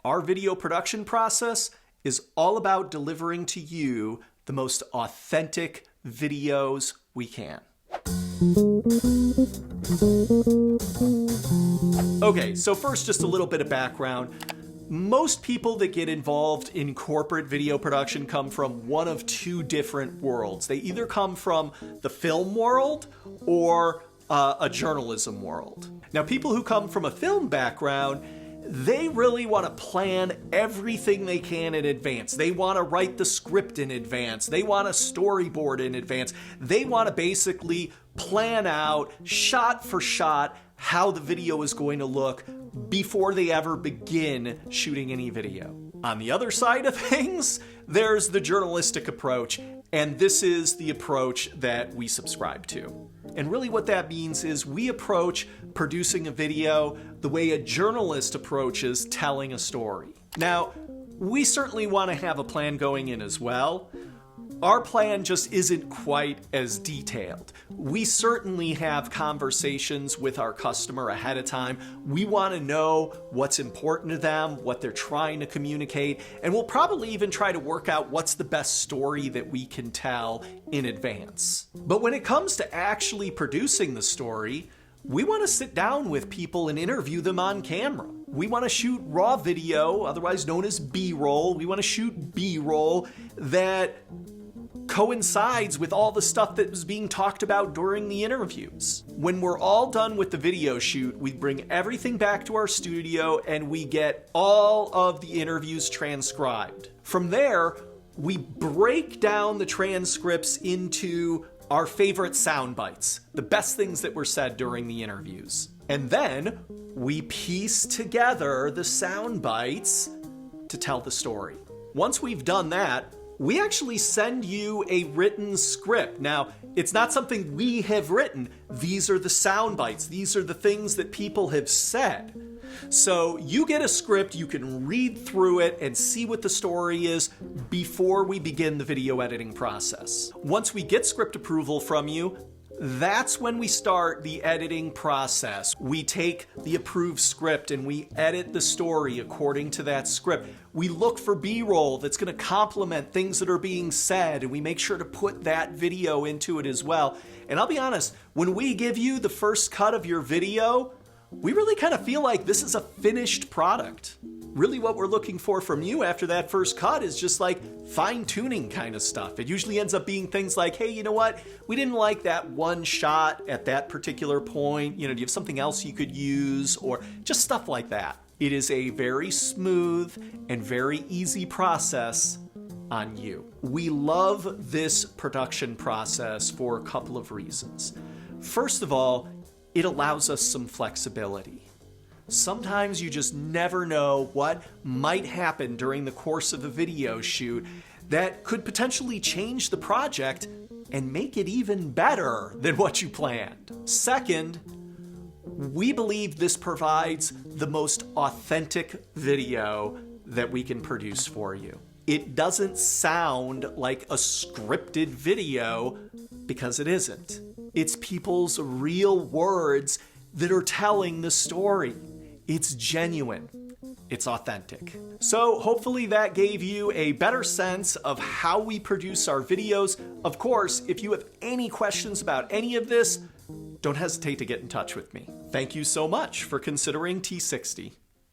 Our video production process is all about delivering to you the most authentic videos we can. Okay, so first, just a little bit of background. Most people that get involved in corporate video production come from one of two different worlds. They either come from the film world or a journalism world. Now, people who come from a film background, they really want to plan everything they can in advance. They want to write the script in advance. They want a storyboard in advance. They want to basically plan out, shot for shot, how the video is going to look before they ever begin shooting any video. On the other side of things, there's the journalistic approach, and this is the approach that we subscribe to. And really what that means is we approach producing a video the way a journalist approaches telling a story. Now, we certainly want to have a plan going in as well. Our plan just isn't quite as detailed. We certainly have conversations with our customer ahead of time. We want to know what's important to them, what they're trying to communicate, and we'll probably even try to work out what's the best story that we can tell in advance. But when it comes to actually producing the story, we want to sit down with people and interview them on camera. We want to shoot raw video, otherwise known as B-roll. We want to shoot B-roll that coincides with all the stuff that was being talked about during the interviews. When we're all done with the video shoot, we bring everything back to our studio and we get all of the interviews transcribed. From there, we break down the transcripts into our favorite sound bites, the best things that were said during the interviews. And then we piece together the sound bites to tell the story. Once we've done that, we actually send you a written script. Now, it's not something we have written. These are the sound bites. These are the things that people have said. So you get a script, you can read through it and see what the story is before we begin the video editing process. Once we get script approval from you, that's when we start the editing process. We take the approved script and we edit the story according to that script. We look for B-roll that's going to complement things that are being said, and we make sure to put that video into it as well. And I'll be honest, when we give you the first cut of your video, we really kind of feel like this is a finished product. Really what we're looking for from you after that first cut is just like fine-tuning kind of stuff. It usually ends up being things like, hey, you know what? We didn't like that one shot at that particular point. You know, do you have something else you could use? Or just stuff like that. It is a very smooth and very easy process on you. We love this production process for a couple of reasons. First of all, it allows us some flexibility. Sometimes you just never know what might happen during the course of a video shoot that could potentially change the project and make it even better than what you planned. Second, we believe this provides the most authentic video that we can produce for you. It doesn't sound like a scripted video because it isn't. It's people's real words that are telling the story. It's genuine. It's authentic. So hopefully that gave you a better sense of how we produce our videos. Of course, if you have any questions about any of this, don't hesitate to get in touch with me. Thank you so much for considering T60.